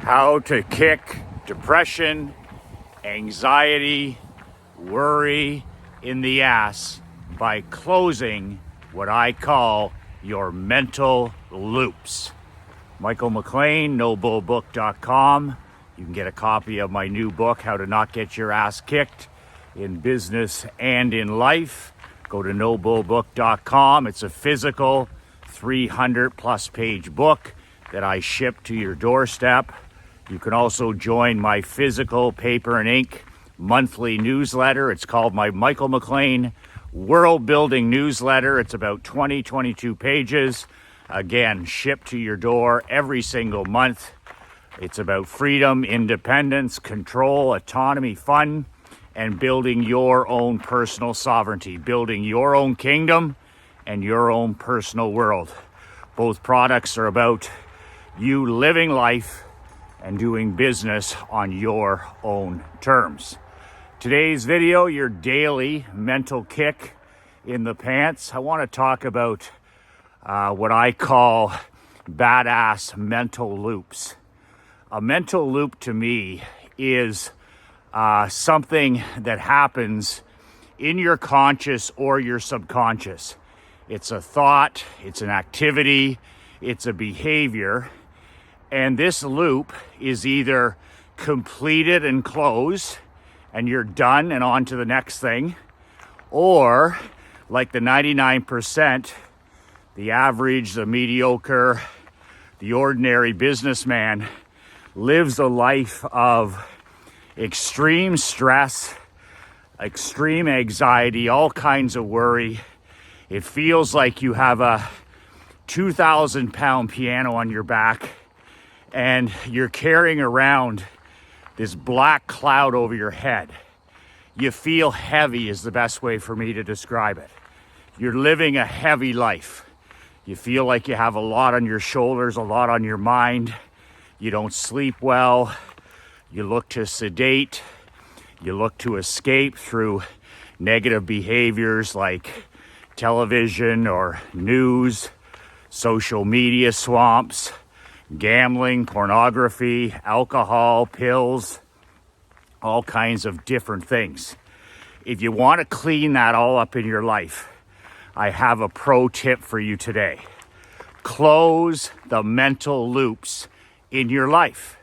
How to kick depression, anxiety, worry in the ass by closing what I call your mental loops. Michael McLean, NoBullBook.com. You can get a copy of my new book, How to Not Get Your Ass Kicked in Business and in Life. Go to NoBullBook.com. It's a physical 300 plus page book that I ship to your doorstep. You can also join my physical paper and ink monthly newsletter. It's called my Michael McLean World Building Newsletter. It's about 22 pages. Again, shipped to your door every single month. It's about freedom, independence, control, autonomy, fun, and building your own personal sovereignty, building your own kingdom and your own personal world. Both products are about you living life and doing business on your own terms. Today's video, your daily mental kick in the pants. I want to talk about what I call badass mental loops. A mental loop to me is something that happens in your conscious or your subconscious. It's a thought, it's an activity, it's a behavior. And this loop is either completed and closed and you're done and on to the next thing, or like the 99%, the average, the mediocre, the ordinary businessman lives a life of extreme stress, extreme anxiety, all kinds of worry. It feels like you have a 2,000 pound piano on your back and you're carrying around this black cloud over your head. You feel heavy is the best way for me to describe it. You're living a heavy life. You feel like you have a lot on your shoulders, a lot on your mind. You don't sleep well. You look to sedate. You look to escape through negative behaviors like television or news, social media swamps, gambling, pornography, alcohol, pills, all kinds of different things. If you want to clean that all up in your life, I have a pro tip for you today. Close the mental loops in your life.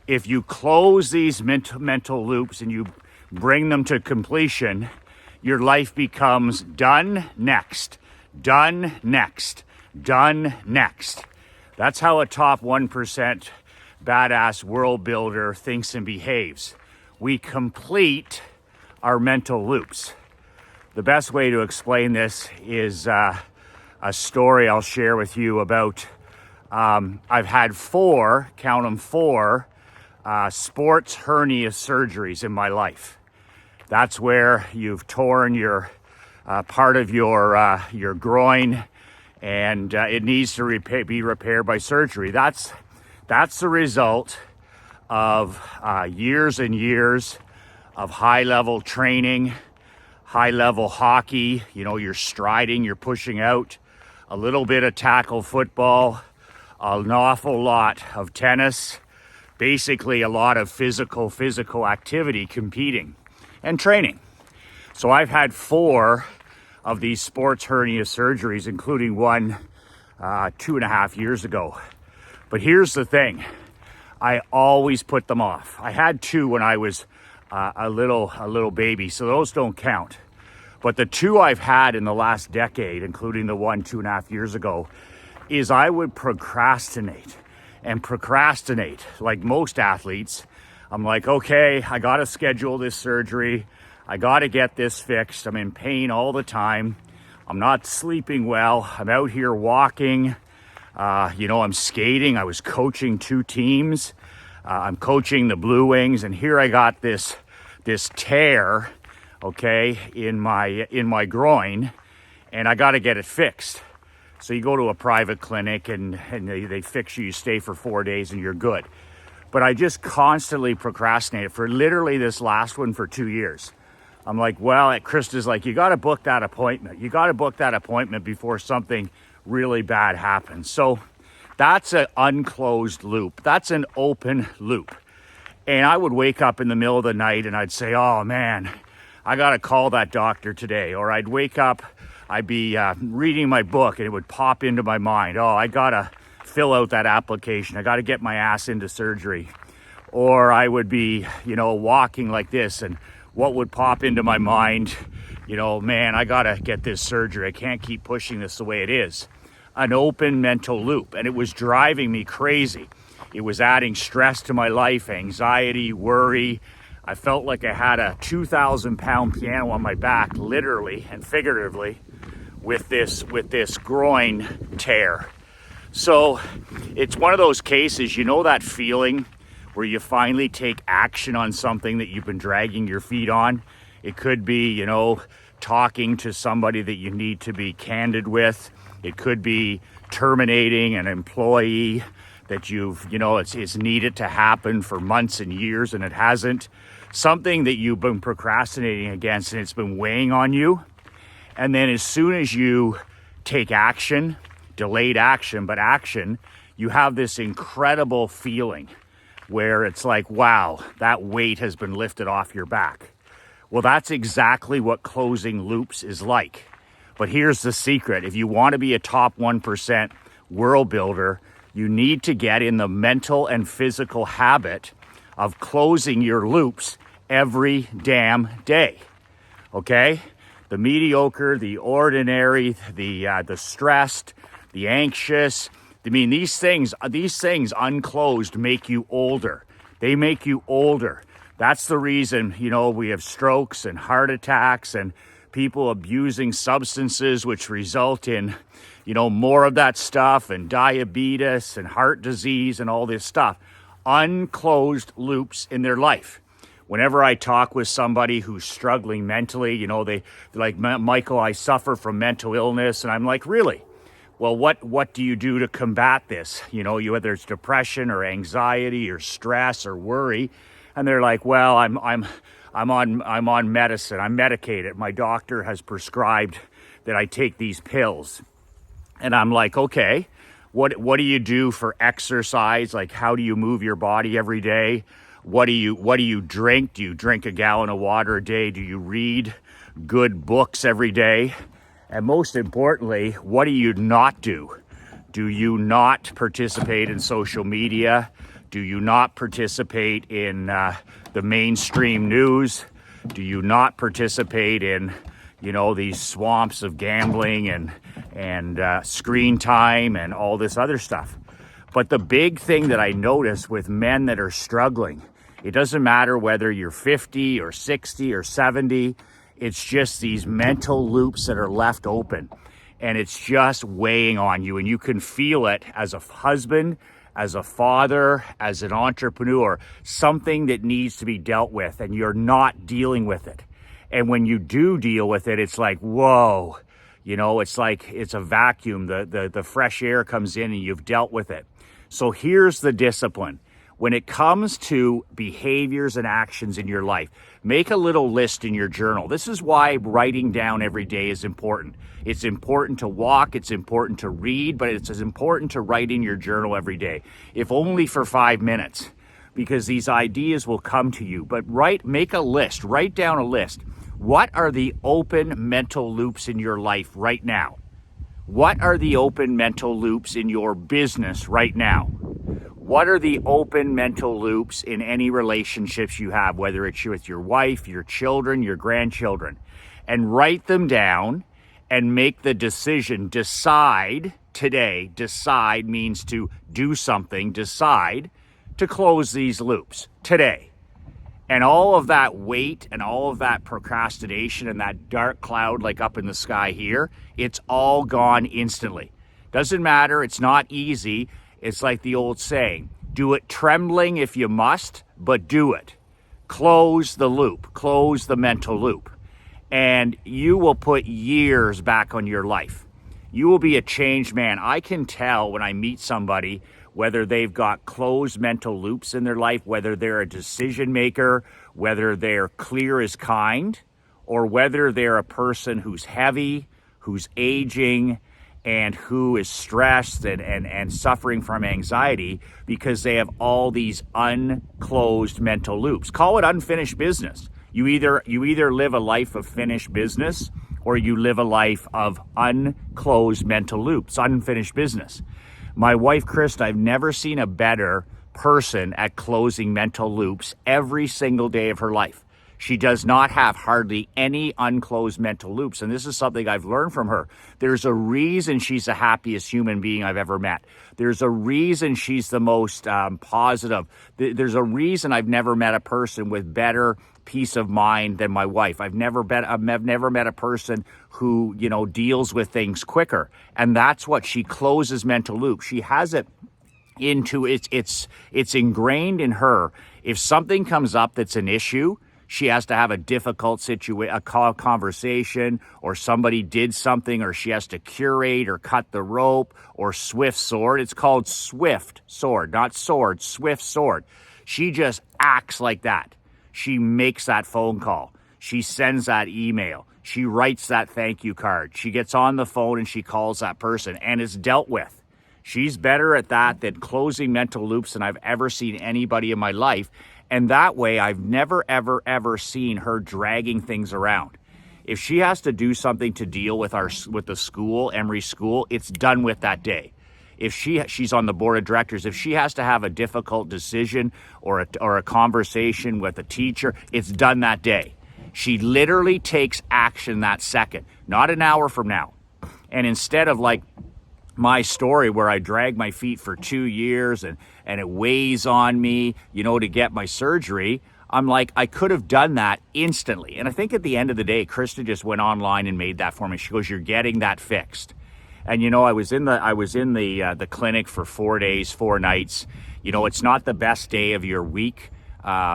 If you close these mental loops and you bring them to completion, your life becomes done next, done next, done next. That's how a top 1% badass world builder thinks and behaves. We complete our mental loops. The best way to explain this is a story I'll share with you about. I've had four, count them four, sports hernia surgeries in my life. That's where you've torn your part of your groin, and it needs to be repaired by surgery. That's the result of years and years of high-level training, high-level hockey. You know, you're striding, you're pushing out, a little bit of tackle football, an awful lot of tennis, basically a lot of physical activity, competing and training. So I've had four of these sports hernia surgeries, including one 2.5 years ago. But here's the thing, I always put them off. I had two when I was a little baby, so those don't count. But the two I've had in the last decade, including the one 2.5 years ago, is I would procrastinate like most athletes. I'm like, okay, I got to schedule this surgery. I got to get this fixed. I'm in pain all the time. I'm not sleeping well. I'm out here walking. I'm skating. I was coaching two teams. I'm coaching the Blue Wings, and here I got this tear, okay, in my groin, and I got to get it fixed. So you go to a private clinic and they fix you. You stay for 4 days and you're good. But I just constantly procrastinated for literally this last one for 2 years. I'm like, well, Krista's like, you got to book that appointment. You got to book that appointment before something really bad happens. So That's an unclosed loop. That's an open loop. And I would wake up in the middle of the night and I'd say, oh man, I got to call that doctor today. Or I'd wake up, I'd be reading my book and it would pop into my mind, oh, I got to fill out that application. I got to get my ass into surgery. Or I would be, walking like this, and what would pop into my mind, man, I got to get this surgery. I can't keep pushing this the way it is. An open mental loop. And it was driving me crazy. It was adding stress to my life, anxiety, worry. I felt like I had a 2,000-pound piano on my back, literally and figuratively, with this groin tear. So it's one of those cases, that feeling where you finally take action on something that you've been dragging your feet on. It could be, talking to somebody that you need to be candid with. It could be terminating an employee that it's needed to happen for months and years and it hasn't. Something that you've been procrastinating against and it's been weighing on you. And then as soon as you take action, delayed action, but action, you have this incredible feeling where it's like, wow, that weight has been lifted off your back. Well, that's exactly what closing loops is like. But here's the secret. If you want to be a top 1% world builder, you need to get in the mental and physical habit of closing your loops every damn day. Okay? The mediocre, the ordinary, the stressed, the anxious. I mean, these things unclosed make you older. They make you older. That's the reason, we have strokes and heart attacks and people abusing substances, which result in, more of that stuff and diabetes and heart disease and all this stuff. Unclosed loops in their life. Whenever I talk with somebody who's struggling mentally, they're like, Michael, I suffer from mental illness. And I'm like, really? Well, what do you do to combat this? Whether it's depression or anxiety or stress or worry. And they're like, well, I'm on medicine. I'm medicated. My doctor has prescribed that I take these pills. And I'm like, okay, what do you do for exercise? Like, how do you move your body every day? What do you drink? Do you drink a gallon of water a day? Do you read good books every day? And most importantly, what do you not do? Do you not participate in social media? Do you not participate in the mainstream news? Do you not participate in, these swamps of gambling and screen time and all this other stuff? But the big thing that I notice with men that are struggling, it doesn't matter whether you're 50 or 60 or 70, it's just these mental loops that are left open. And it's just weighing on you. And you can feel it as a husband, as a father, as an entrepreneur, something that needs to be dealt with and you're not dealing with it. And when you do deal with it, it's like, whoa, it's like it's a vacuum. The fresh air comes in and you've dealt with it. So here's the discipline. When it comes to behaviors and actions in your life, make a little list in your journal. This is why writing down every day is important. It's important to walk, it's important to read, but it's as important to write in your journal every day, if only for 5 minutes, because these ideas will come to you. But make a list, write down a list. What are the open mental loops in your life right now? What are the open mental loops in your business right now? What are the open mental loops in any relationships you have, whether it's with your wife, your children, your grandchildren? And write them down and make the decision. Decide today. Decide means to do something. Decide to close these loops today. And all of that weight and all of that procrastination and that dark cloud like up in the sky here, it's all gone instantly. Doesn't matter. It's not easy. It's like the old saying, do it trembling if you must, but do it. Close the loop, close the mental loop, and you will put years back on your life. You will be a changed man. I can tell when I meet somebody whether they've got closed mental loops in their life, whether they're a decision maker, whether they're clear as kind, or whether they're a person who's heavy, who's aging, and who is stressed and suffering from anxiety because they have all these unclosed mental loops. Call it unfinished business. You either live a life of finished business or you live a life of unclosed mental loops, unfinished business. My wife, Krista, I've never seen a better person at closing mental loops every single day of her life. She does not have hardly any unclosed mental loops. And this is something I've learned from her. There's a reason she's the happiest human being I've ever met. There's a reason she's the most positive. There's a reason I've never met a person with better peace of mind than my wife. I've never met a person who, deals with things quicker. And that's what she closes mental loops. She has it into it's ingrained in her. If something comes up that's an issue, she has to have a difficult conversation, or somebody did something, or she has to curate or cut the rope or swift sword. It's called swift sword, not sword, swift sword. She just acts like that. She makes that phone call. She sends that email. She writes that thank you card. She gets on the phone and she calls that person, and it's dealt with. She's better at that than closing mental loops than I've ever seen anybody in my life. And that way, I've never, ever, ever seen her dragging things around. If she has to do something to deal with the school, Emory School, it's done with that day. If she's on the board of directors, if she has to have a difficult decision or a conversation with a teacher, it's done that day. She literally takes action that second, not an hour from now. And instead of like my story where I dragged my feet for 2 years and it weighs on me, to get my surgery, I'm like, I could have done that instantly. And I think at the end of the day, Krista just went online and made that for me. She goes, you're getting that fixed. And I was in the clinic for 4 days, 4 nights. It's not the best day of your week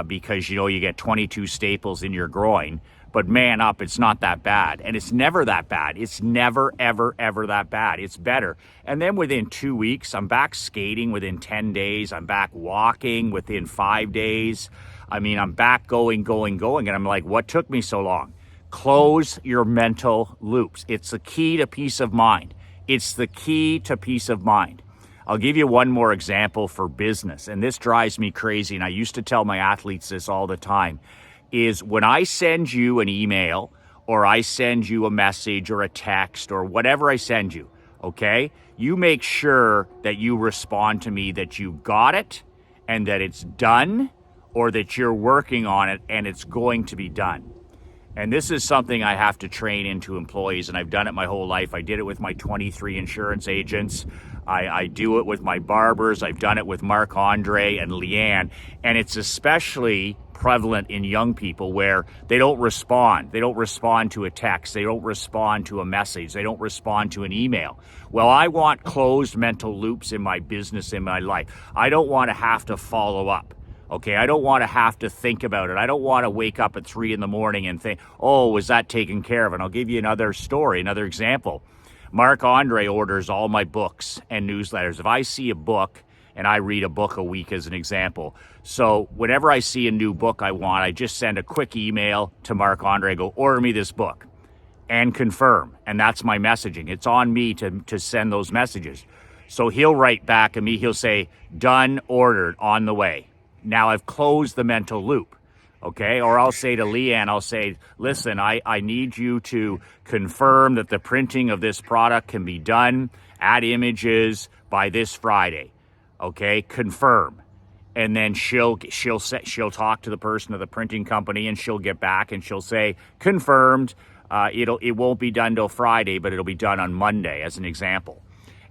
because you get 22 staples in your groin. But man up, it's not that bad. And it's never that bad. It's never, ever, ever that bad. It's better. And then within 2 weeks, I'm back skating within 10 days. I'm back walking within 5 days. I'm back going. And I'm like, what took me so long? Close your mental loops. It's the key to peace of mind. It's the key to peace of mind. I'll give you one more example for business. And this drives me crazy. And I used to tell my athletes this all the time. Is when I send you an email or I send you a message or a text or whatever I send you, okay, you make sure that you respond to me that you got it and that it's done, or that you're working on it and it's going to be done. And this is something I have to train into employees, and I've done it my whole life. I did it with my 23 insurance agents. I do it with my barbers. I've done it with Marc Andre and Leanne. And it's especially prevalent in young people where they don't respond. They don't respond to a text. They don't respond to a message. They don't respond to an email. Well, I want closed mental loops in my business, in my life. I don't want to have to follow up. Okay, I don't want to have to think about it. I don't want to wake up at 3 a.m. and think, oh, was that taken care of? And I'll give you another story, another example. Marc Andre orders all my books and newsletters. If I see a book, and I read a book a week as an example. So whenever I see a new book I want, I just send a quick email to Marc Andre, go, order me this book and confirm. And that's my messaging. It's on me to send those messages. So he'll write back at me. He'll say, done, ordered, on the way. Now I've closed the mental loop. Okay, or I'll say to Leanne, I'll say, listen, I need you to confirm that the printing of this product can be done, add images by this Friday. Okay, confirm. And then she'll talk to the person of the printing company, and she'll get back and she'll say, confirmed. It won't be done till Friday, but it'll be done on Monday, as an example.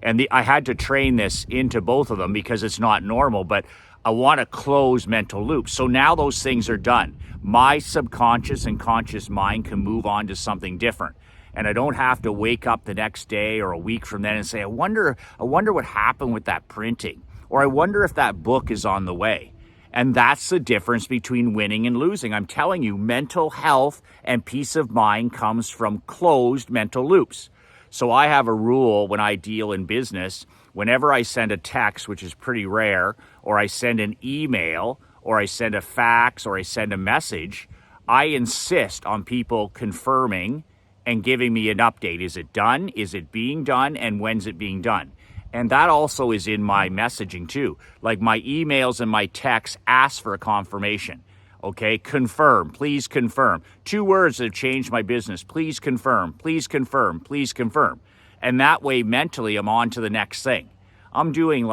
And I had to train this into both of them because it's not normal, but I want to close mental loops. So now those things are done. My subconscious and conscious mind can move on to something different. And I don't have to wake up the next day or a week from then and say, I wonder what happened with that printing. Or I wonder if that book is on the way. And that's the difference between winning and losing. I'm telling you, mental health and peace of mind comes from closed mental loops. So I have a rule when I deal in business. Whenever I send a text, which is pretty rare, or I send an email, or I send a fax, or I send a message, I insist on people confirming and giving me an update. Is it done? Is it being done? And when's it being done? And that also is in my messaging too. Like my emails and my texts ask for a confirmation. Okay, confirm, please confirm. 2 words that have changed my business. Please confirm, please confirm, please confirm. And that way mentally I'm on to the next thing. I'm doing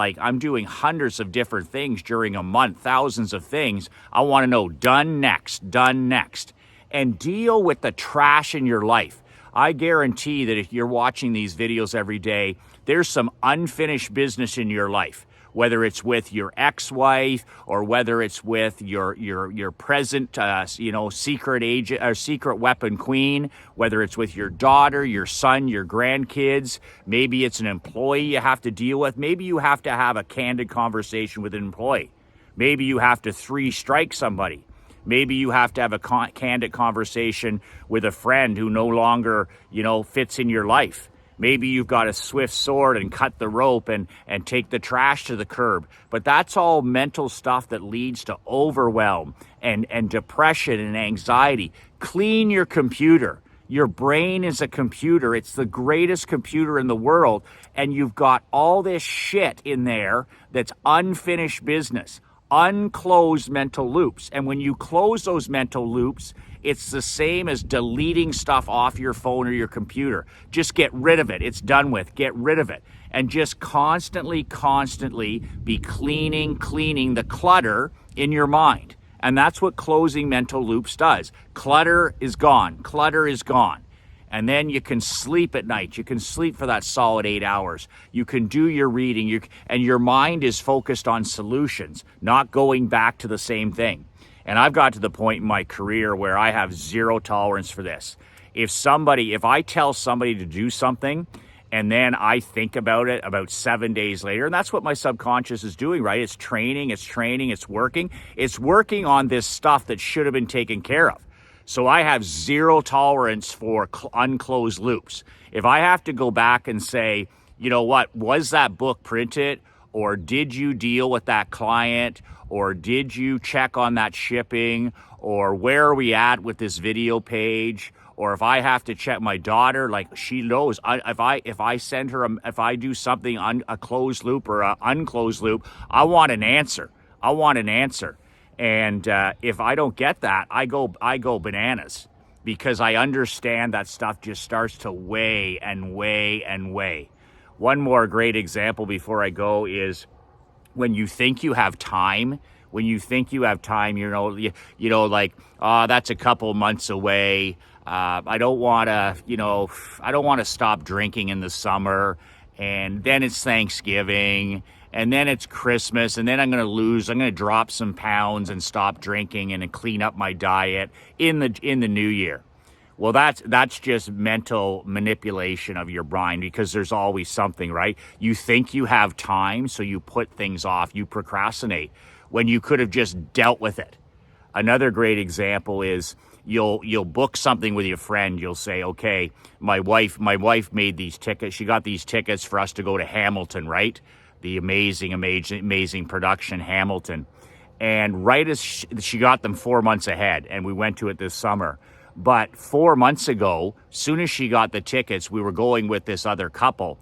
hundreds of different things during a month, thousands of things. I want to know done next, done next. And deal with the trash in your life. I guarantee that if you're watching these videos every day, there's some unfinished business in your life, whether it's with your ex-wife or whether it's with your present, secret agent or secret weapon queen, whether it's with your daughter, your son, your grandkids. Maybe it's an employee you have to deal with. Maybe you have to have a candid conversation with an employee. Maybe you have to 3-strike somebody. Maybe you have to have a candid conversation with a friend who no longer, fits in your life. Maybe you've got a swift sword and cut the rope and take the trash to the curb. But that's all mental stuff that leads to overwhelm and depression and anxiety. Clean your computer. Your brain is a computer. It's the greatest computer in the world. And you've got all this shit in there that's unfinished business. Unclosed mental loops. And when you close those mental loops, it's the same as deleting stuff off your phone or your computer. Just get rid of it. It's done with. Get rid of it. And just constantly be cleaning the clutter in your mind. And that's what closing mental loops does. Clutter is gone. Clutter is gone. And then you can sleep at night. You can sleep for that solid 8 hours. You can do your reading. And your mind is focused on solutions, not going back to the same thing. And I've got to the point in my career where I have zero tolerance for this. If I tell somebody to do something and then I think about it about 7 days later, and that's what my subconscious is doing, right? It's training, it's working. It's working on this stuff that should have been taken care of. So I have zero tolerance for unclosed loops. If I have to go back and say, you know what, was that book printed? Or did you deal with that client? Or did you check on that shipping? Or where are we at with this video page? Or if I have to check my daughter, like she knows, if I send her, if I do something on a closed loop or an unclosed loop, I want an answer. And if I don't get that, I go bananas because I understand that stuff just starts to weigh and weigh and weigh. One more great example before I go is when you think you have time. When you think you have time, that's a couple months away. I don't want to stop drinking in the summer, and then it's Thanksgiving. And then it's Christmas, and then I'm going to drop some pounds and stop drinking and clean up my diet in the new year. Well, that's just mental manipulation of your mind because there's always something, right? You think you have time, so you put things off, you procrastinate when you could have just dealt with it. Another great example is you'll book something with your friend. You'll say, okay, my wife made these tickets. She got these tickets for us to go to Hamilton, right? The amazing production, Hamilton. And right as she got them 4 months ahead, and we went to it this summer. But 4 months ago, soon as she got the tickets, we were going with this other couple.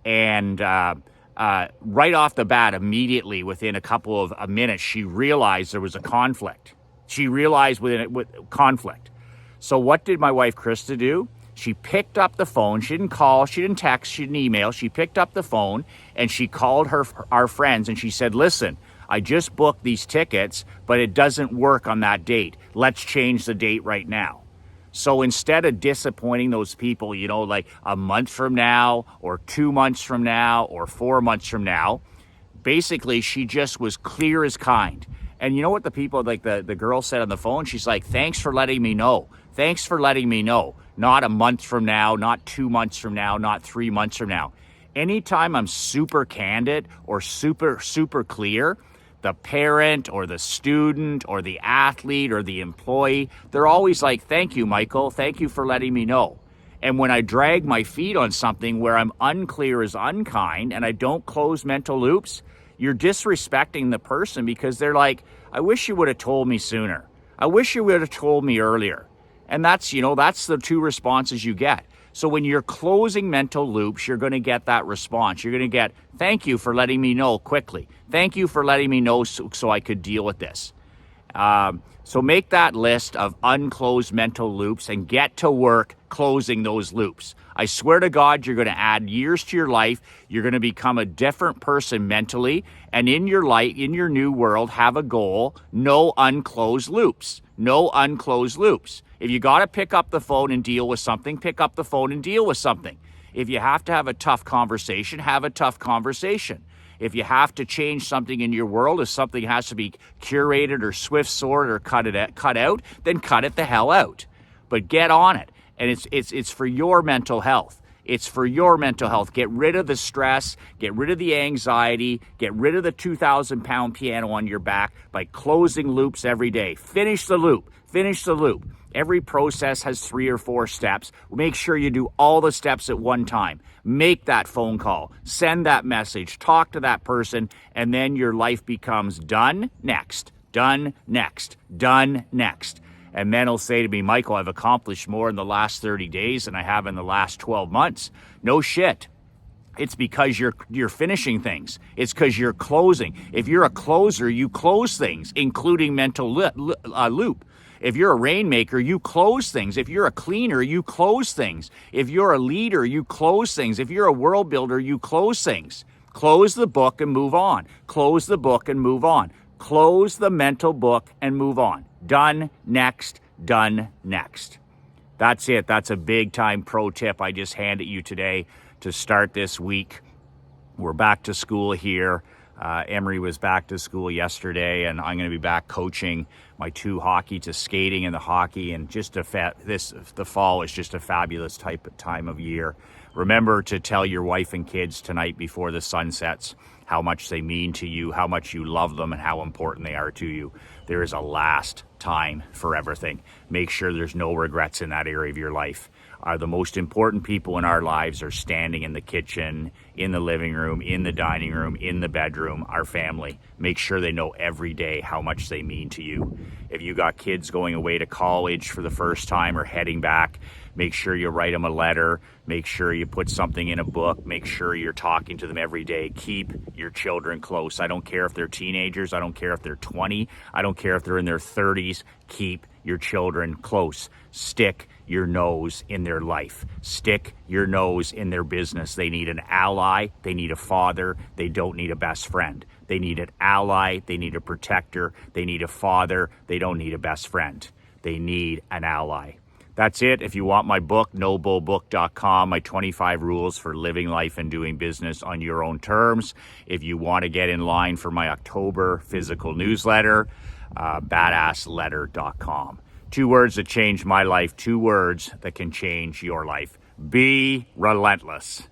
And right off the bat, immediately, within a couple of minutes, she realized there was a conflict. Conflict. So what did my wife, Krista, do? She picked up the phone. She didn't call, she didn't text, she didn't email. She picked up the phone and she called our friends and she said, listen, I just booked these tickets, but it doesn't work on that date. Let's change the date right now. So instead of disappointing those people, like a month from now or 2 months from now or 4 months from now, basically she just was clear as kind. And you know what the people, like the girl said on the phone? She's like, thanks for letting me know. Thanks for letting me know. Not a month from now, not 2 months from now, not 3 months from now. Anytime I'm super candid or super clear, the parent or the student or the athlete or the employee, they're always like, thank you, Michael. Thank you for letting me know. And when I drag my feet on something where I'm unclear as unkind and I don't close mental loops, you're disrespecting the person because they're like, I wish you would have told me sooner. I wish you would have told me earlier. And that's the two responses you get. So when you're closing mental loops, you're going to get that response. You're going to get, thank you for letting me know quickly. Thank you for letting me know so I could deal with this. So make that list of unclosed mental loops and get to work closing those loops. I swear to God, you're going to add years to your life. You're going to become a different person mentally. And in your life, in your new world, have a goal. No unclosed loops. No unclosed loops. If you got to pick up the phone and deal with something, pick up the phone and deal with something. If you have to have a tough conversation, have a tough conversation. If you have to change something in your world, if something has to be curated or swift sorted or cut out, then cut it the hell out. But get on it. And it's for your mental health. It's for your mental health. Get rid of the stress, get rid of the anxiety, get rid of the 2,000-pound piano on your back by closing loops every day. Finish the loop. Finish the loop. Every process has 3 or 4 steps. Make sure you do all the steps at one time. Make that phone call, send that message, talk to that person, and then your life becomes done next, done next, done next. And then he'll say to me, Michael, I've accomplished more in the last 30 days than I have in the last 12 months. No shit. It's because you're finishing things. It's because you're closing. If you're a closer, you close things, including mental loop. If you're a rainmaker, you close things. If you're a cleaner, you close things. If you're a leader, you close things. If you're a world builder, you close things. Close the book and move on. Close the book and move on. Close the mental book and move on. Done, next, done, next. That's it. That's a big time pro tip I just handed you today to start this week. We're back to school here. Emery was back to school yesterday, and I'm going to be back coaching my 2 hockey to skating and the hockey. And just the fall is just a fabulous time of year. Remember to tell your wife and kids tonight before the sun sets how much they mean to you, how much you love them, and how important they are to you. There is a last time for everything. Make sure there's no regrets in that area of your life. The most important people in our lives are standing in the kitchen, in the living room, in the dining room, in the bedroom, our family. Make sure they know every day how much they mean to you. If you got kids going away to college for the first time or heading back, make sure you write them a letter. Make sure you put something in a book. Make sure you're talking to them every day. Keep your children close. I don't care if they're teenagers. I don't care if they're 20. I don't care if they're in their 30s. Keep your children close. Stick your nose in their life. Stick your nose in their business. They need an ally. They need a father. They don't need a best friend. They need an ally. They need a protector. They need a father. They don't need a best friend. They need an ally. That's it. If you want my book, nobullbook.com, my 25 rules for living life and doing business on your own terms. If you want to get in line for my October physical newsletter, badassletter.com. 2 words that changed my life, 2 words that can change your life. Be relentless.